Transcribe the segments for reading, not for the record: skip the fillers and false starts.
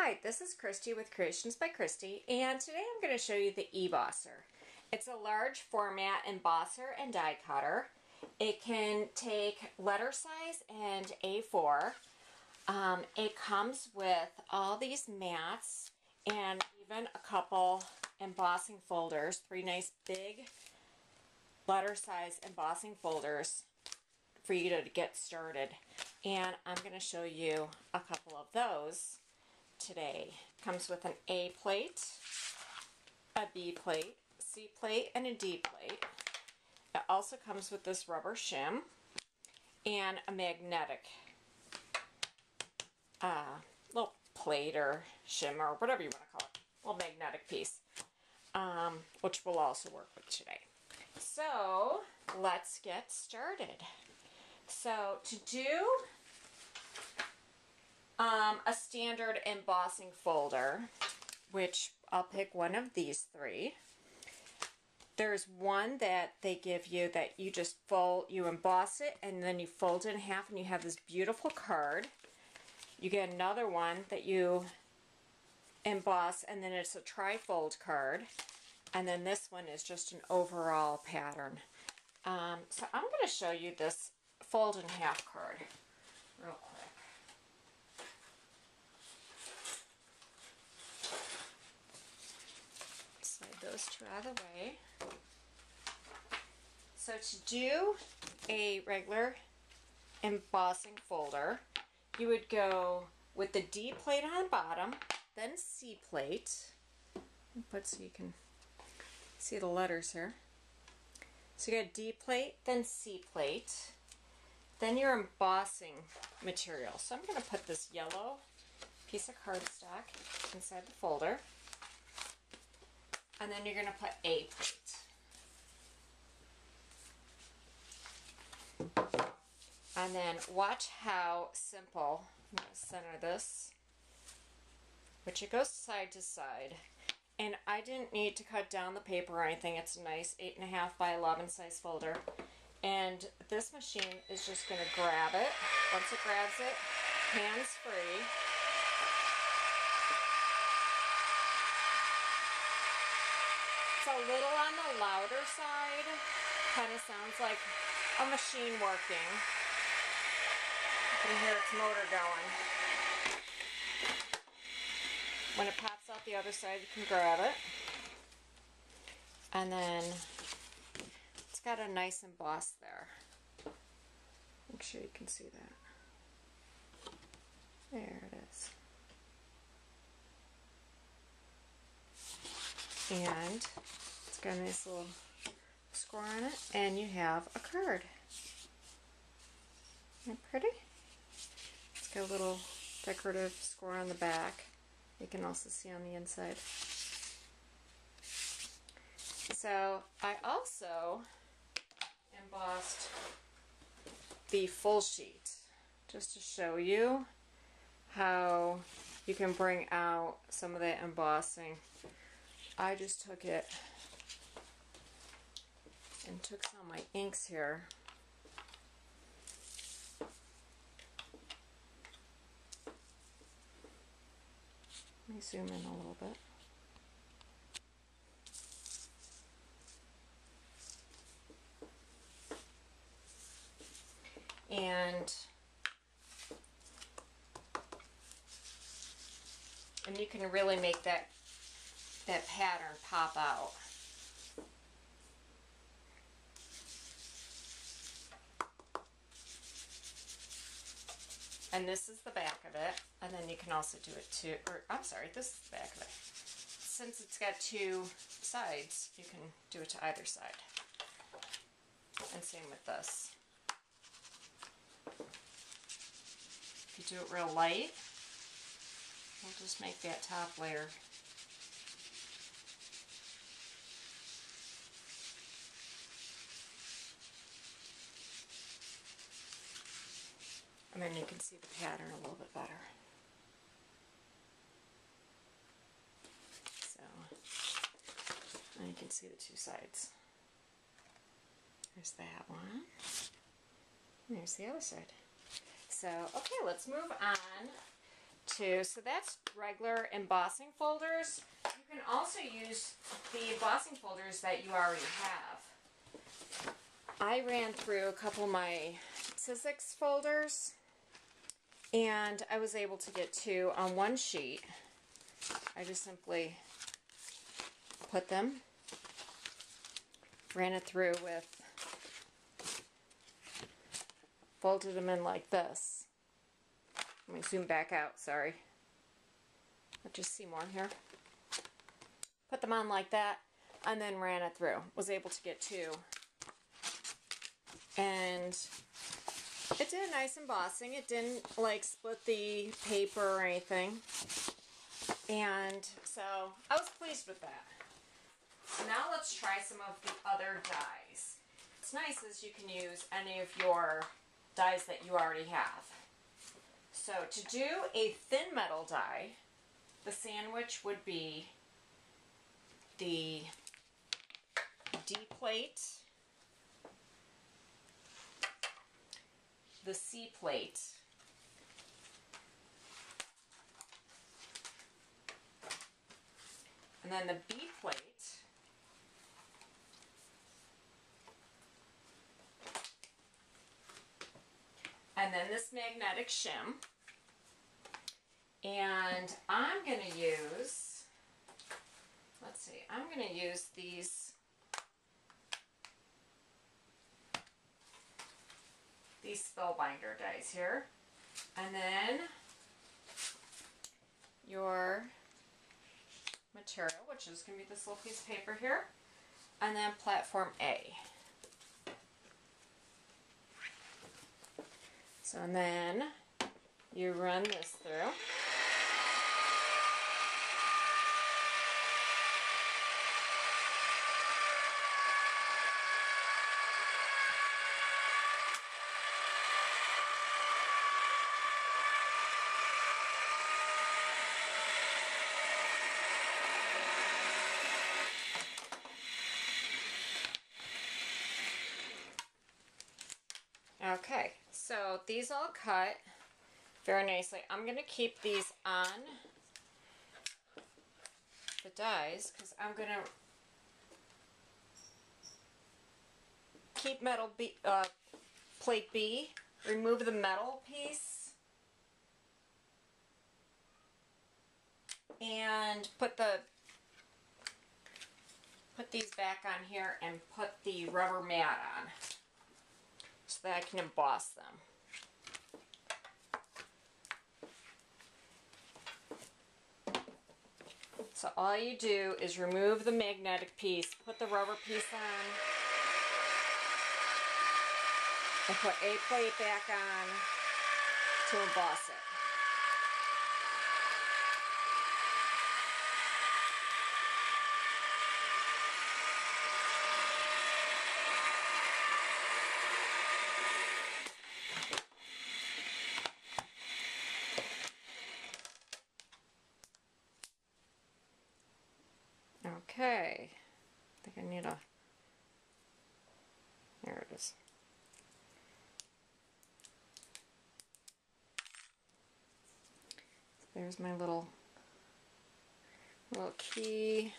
Hi, this is Christy with Creations by Christy, and today I'm going to show you the eBosser. It's a large format embosser and die cutter. It can take letter size and A4. It comes with all these mats and even a couple embossing folders, 3 nice big letter size embossing folders for you to get started. And I'm going to show you a couple of those today. Comes with an A plate, a B plate, C plate, and a D plate. It also comes with this rubber shim and a magnetic little plate or shim or whatever you want to call it, little magnetic piece, which we'll also work with today. So let's get started. So to do a standard embossing folder, which I'll pick one of these 3. There's one that they give you that you just fold, you emboss it and then you fold it in half and you have this beautiful card. You get another one that you emboss and then it's a tri-fold card. And then this one is just an overall pattern. So I'm going to show you this fold in half card real quick. Slide those 2 out of the way. So to do a regular embossing folder, you would go with the D plate on the bottom, then C plate. Put so you can see the letters here. So you got D plate, then C plate, then your embossing material. So I'm going to put this yellow piece of cardstock inside the folder. And then you're going to put A plate. And then watch how simple, I'm going to center this, which it goes side to side. And I didn't need to cut down the paper or anything. It's a nice 8.5 by 11 size folder. And this machine is just going to grab it. Once it grabs it, hands free. It's a little on the louder side. Kind of sounds like a machine working. You can hear its motor going. When it pops out the other side, you can grab it. And then it's got a nice emboss there. Make sure you can see that. There it is. And it's got a nice little score on it, and you have a card. Isn't that pretty? It's got a little decorative score on the back. You can also see on the inside. So I also embossed the full sheet just to show you how you can bring out some of that embossing. I just took it and took some of my inks here. Let me zoom in a little bit. And you can really make that pattern pop out. And this is the back of it, and then you can also do it too, or I'm sorry, this is the back of it. Since it's got 2 sides, you can do it to either side. And same with this. If you do it real light, we'll just make that top layer. And then you can see the pattern a little bit better. So, and you can see the 2 sides. There's that one. And there's the other side. So, okay, let's move on too. So that's regular embossing folders. You can also use the embossing folders that you already have. I ran through a couple of my Sizzix folders, and I was able to get 2 on one sheet. I just simply put them, ran it through with, folded them in like this. Let me zoom back out, sorry. I'll just see more here. Put them on like that, and then ran it through. Was able to get 2. And it did a nice embossing. It didn't like split the paper or anything. And so I was pleased with that. So now let's try some of the other dies. What's nice is you can use any of your dies that you already have. So to do a thin metal die, the sandwich would be the D plate, the C plate, and then the B plate, and then this magnetic shim. And I'm going to use, let's see, I'm going to use these spellbinder dies here. And then your material, which is going to be this little piece of paper here. And then platform A. So and then you run this through. Okay, so these all cut very nicely. I'm going to keep these on the dies because I'm going to keep metal B, plate B, remove the metal piece, and put these back on here and put the rubber mat on, so that I can emboss them. So all you do is remove the magnetic piece, put the rubber piece on, and put a plate back on to emboss it. Okay, I think I need a, there it is. There's my little key.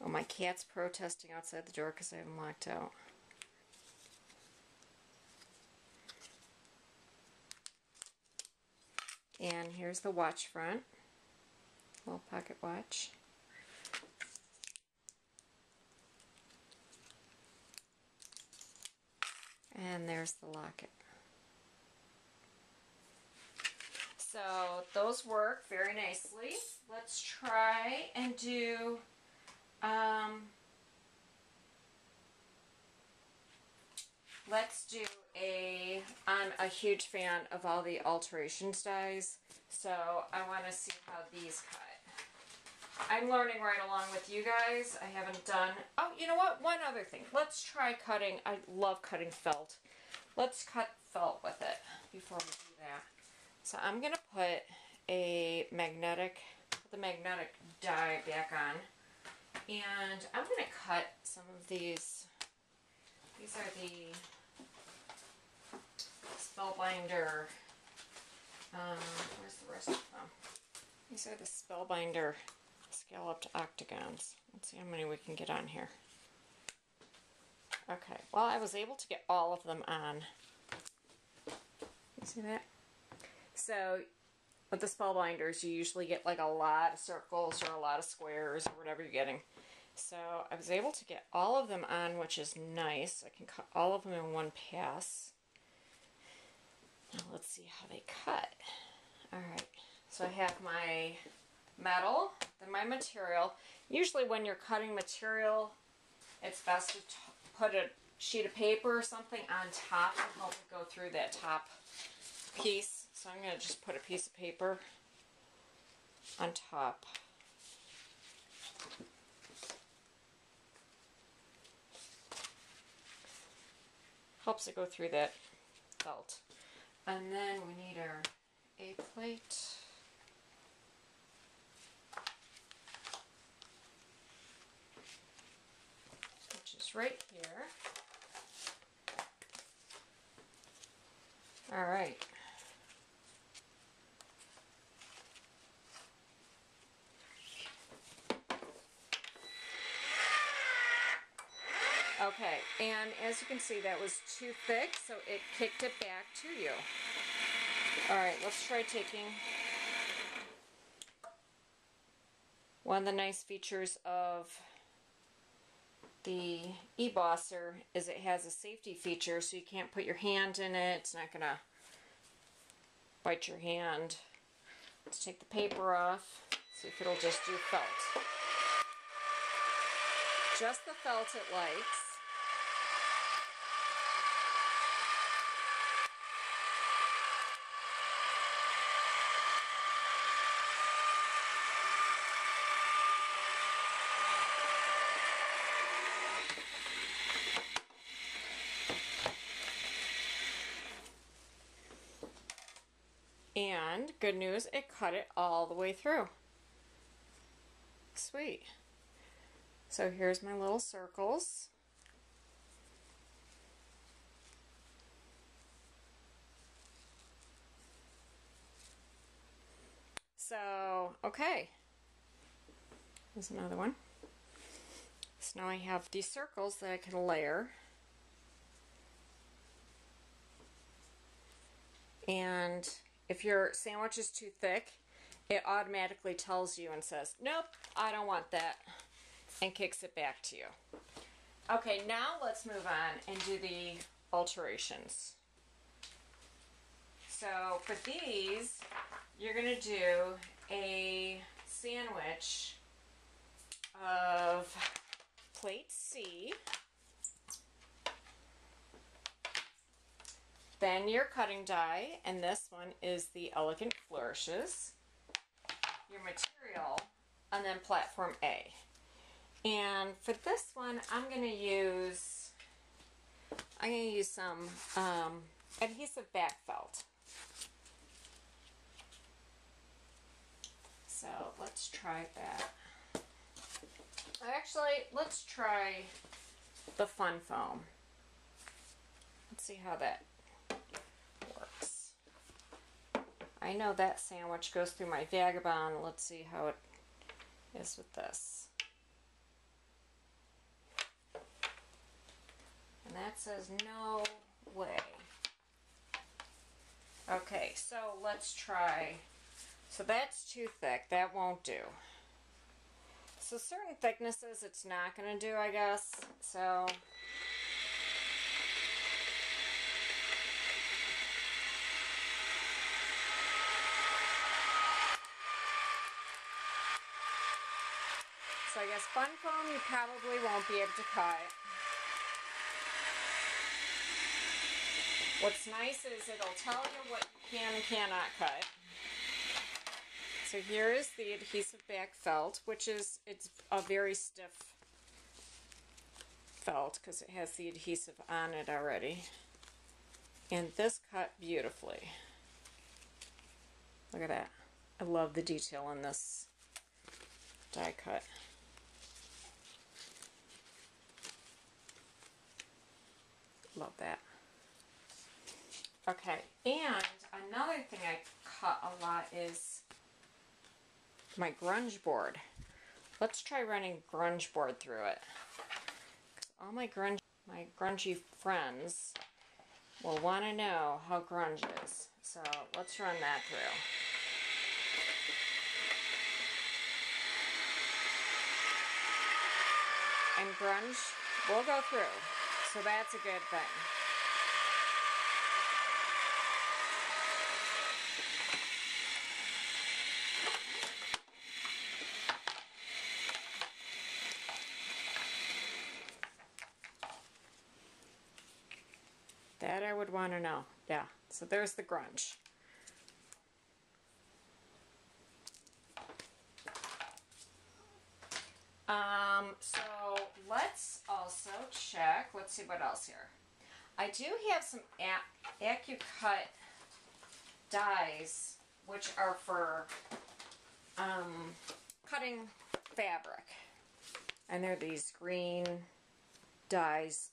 Oh, my cat's protesting outside the door because I have him locked out. And here's the watch front, little pocket watch. And there's the locket. So those work very nicely. Let's try and do I'm a huge fan of all the alterations dies, so I want to see how these cut. I'm learning right along with you guys. I haven't done, oh, you know what, one other thing. Let's try cutting, I love cutting felt. Let's cut felt with it before we do that. So I'm going to put the magnetic die back on, and I'm going to cut some of these. These are the Spellbinder. Where's the rest of them? These are the Spellbinder scalloped octagons. Let's see how many we can get on here. Okay, well, I was able to get all of them on. You see that? So with the Spellbinders, you usually get like a lot of circles or a lot of squares or whatever you're getting. So I was able to get all of them on, which is nice. I can cut all of them in one pass. Now let's see how they cut. Alright, so I have my metal, then my material. Usually when you're cutting material, it's best to put a sheet of paper or something on top to help it go through that top piece. So I'm going to just put a piece of paper on top. Helps it go through that felt. And then we need our A plate. Which is right here. All right. Okay, and as you can see, that was too thick, so it kicked it back to you. Alright, let's try taking... One of the nice features of the eBosser is it has a safety feature, so you can't put your hand in it. It's not going to bite your hand. Let's take the paper off, see if it'll just do felt. Just the felt it likes. And good news, it cut it all the way through. Sweet. So here's my little circles. So, okay. Here's another one. So now I have these circles that I can layer. And if your sandwich is too thick, it automatically tells you and says, nope, I don't want that, and kicks it back to you. Okay, now let's move on and do the alterations. So for these, you're going to do a sandwich of plate C, then your cutting die, and this one is the Elegant Flourishes, your material, and then platform A. And for this one, I'm going to use some adhesive back felt. So let's try that. Actually, let's try the Fun Foam. Let's see how that works. I know that sandwich goes through my Vagabond. Let's see how it is with this. And that says no way. Okay, so let's try. So that's too thick. That won't do. So certain thicknesses it's not going to do, I guess. So I guess Fun Foam you probably won't be able to cut. What's nice is it'll tell you what you can and cannot cut. So here is the adhesive back felt, which is, it's a very stiff felt because it has the adhesive on it already. And this cut beautifully. Look at that. I love the detail in this die cut. Love that. Okay, and another thing I cut a lot is my grunge board. Let's try running grunge board through it. All my grungy friends will want to know how grunge is. So let's run that through. And grunge will go through. So that's a good thing. That I would want to know. Yeah, so there's the grunge. So let's also check. Let's see what else here. I do have some AccuCut dies, which are for cutting fabric. And they're these green dies.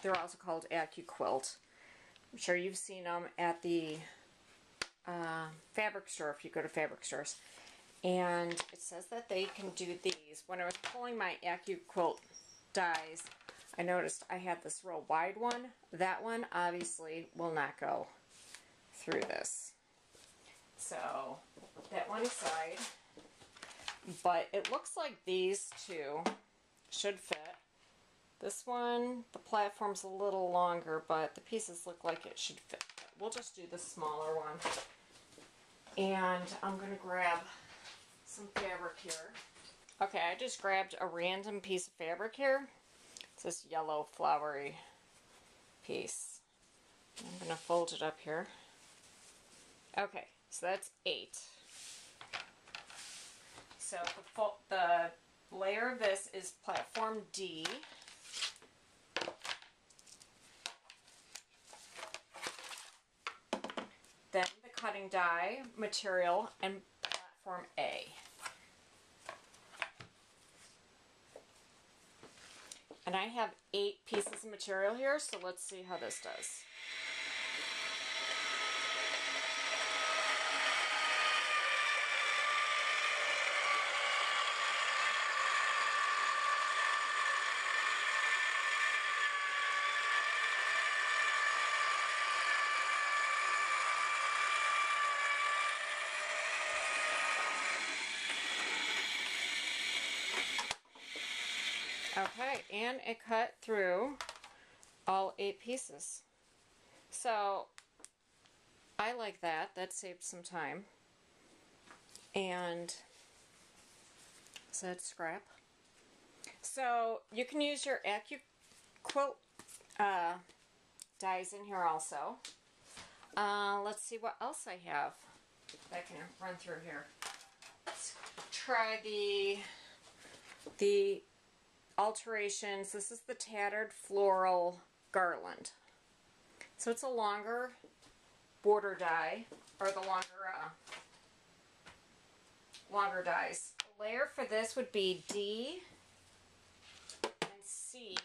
They're also called AccuQuilt. I'm sure you've seen them at the fabric store if you go to fabric stores. And it says that they can do these. When I was pulling my AccuQuilt dies, I noticed I had this real wide one. That one obviously will not go through this. So that one aside. But it looks like these two should fit. This one, the platform's a little longer, but the pieces look like it should fit. We'll just do the smaller one. And I'm going to grab some fabric here. Okay, I just grabbed a random piece of fabric here. It's this yellow flowery piece. I'm going to fold it up here. Okay, so that's 8. So the layer of this is platform D. Then the cutting die material and platform A. And I have 8 pieces of material here, so let's see how this does. Okay, and it cut through all 8 pieces. So I like that. That saved some time. And is that scrap? So you can use your AccuQuilt dies in here also. Let's see what else I have that I can run through here. Let's try the alterations. This is the tattered floral garland. So it's a longer border die, or the longer dies. The layer for this would be D and C.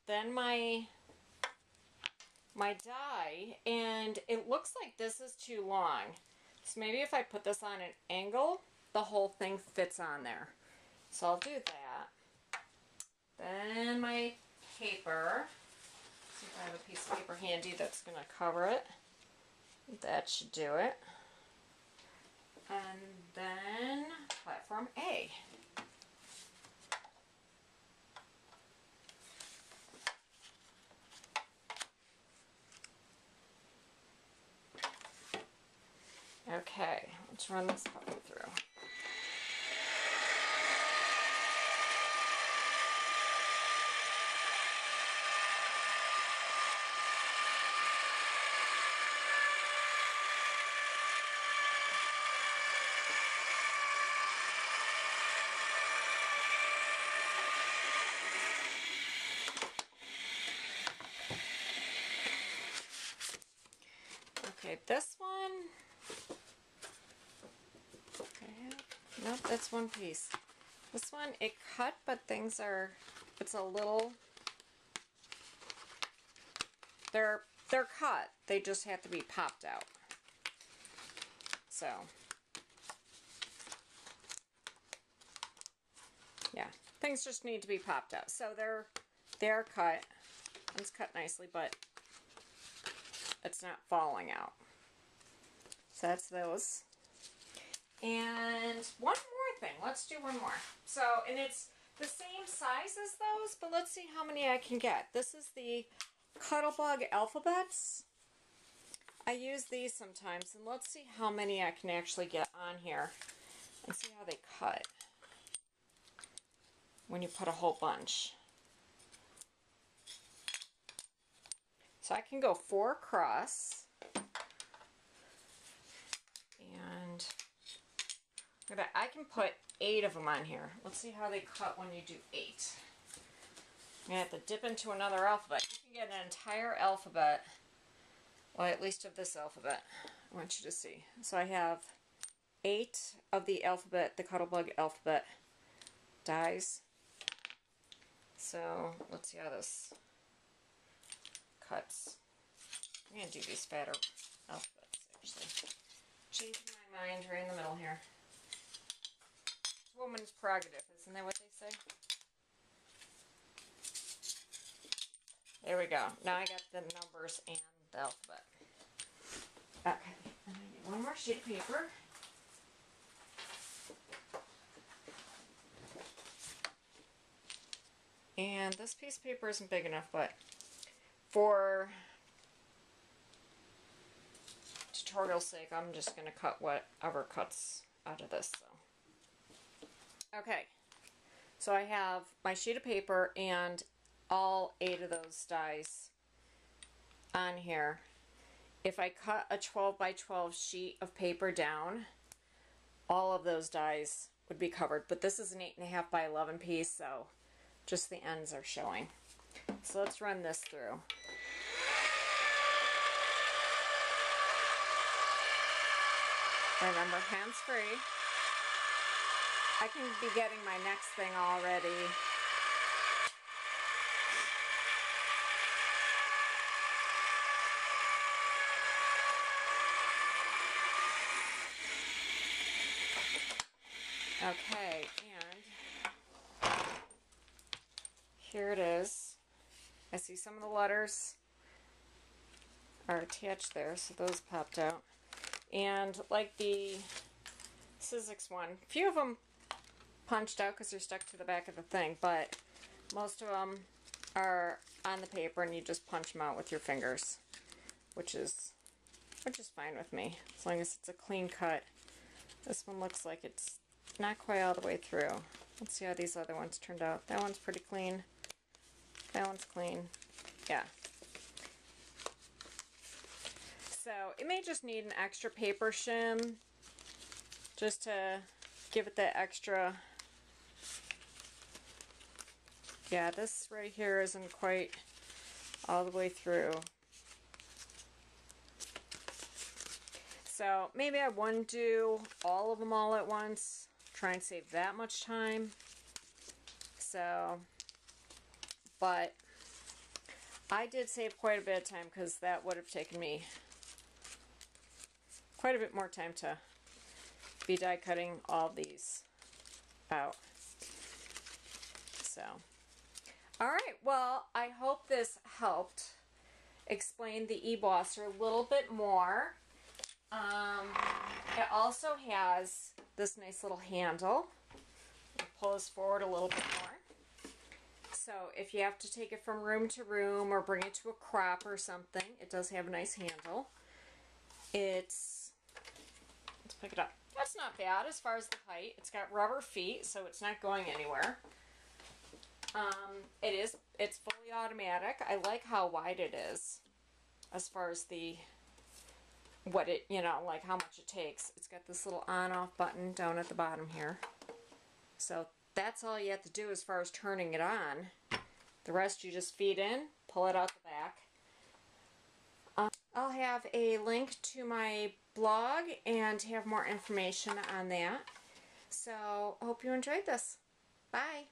Then my die, and it looks like this is too long. So maybe if I put this on an angle, the whole thing fits on there. So I'll do that. Then my paper. See if I have a piece of paper handy that's going to cover it. That should do it. And then platform A. Okay, let's run this puppy through. Okay, this one, nope, that's one piece. This one, it cut, but it's a little, they're they're cut. They just have to be popped out. So, yeah, things just need to be popped out. So they're cut. It's cut nicely, but it's not falling out. So that's those. And one more thing. Let's do one more. So, and it's the same size as those, but let's see how many I can get. This is the Cuttlebug alphabets. I use these sometimes, and let's see how many I can actually get on here and see how they cut when you put a whole bunch. So I can go 4 across, and I can put 8 of them on here. Let's see how they cut when you do 8. You have to dip into another alphabet. You can get an entire alphabet, well, at least of this alphabet. I want you to see. So I have 8 of the alphabet, the Cuttlebug alphabet dies. So let's see how this cuts. I'm going to do these fatter alphabets, actually. Changing my mind right in the middle here. Woman's prerogative, isn't that what they say? There we go. Now I got the numbers and the alphabet. Okay, and I need one more sheet of paper. And this piece of paper isn't big enough, but for tutorial's sake, I'm just going to cut whatever cuts out of this. So. Okay, so I have my sheet of paper and all 8 of those dies on here. If I cut a 12 by 12 sheet of paper down, all of those dies would be covered. But this is an 8.5 by 11 piece, so just the ends are showing. So let's run this through. Remember, hands-free. I can be getting my next thing already. Okay, and here it is. I see some of the letters are attached there, so those popped out. And like the Sizzix one, a few of them punched out because they're stuck to the back of the thing, but most of them are on the paper and you just punch them out with your fingers, which is fine with me, as long as it's a clean cut. This one looks like it's not quite all the way through. Let's see how these other ones turned out. That one's pretty clean. That one's clean. Yeah. So it may just need an extra paper shim just to give it that extra. Yeah, this right here isn't quite all the way through. So maybe I wouldn't do all of them all at once. Try and save that much time. So, but I did save quite a bit of time because that would have taken me quite a bit more time to be die cutting all these out. So, alright, well, I hope this helped explain the eBosser a little bit more. It also has this nice little handle. Pull this forward a little bit more. So if you have to take it from room to room or bring it to a crop or something, it does have a nice handle. Let's pick it up. That's not bad as far as the height. It's got rubber feet, so it's not going anywhere. It's fully automatic. I like how wide it is as far as like how much it takes. It's got this little on-off button down at the bottom here. So that's all you have to do as far as turning it on. The rest you just feed in, pull it out the back. I'll have a link to my blog and have more information on that. So, hope you enjoyed this. Bye!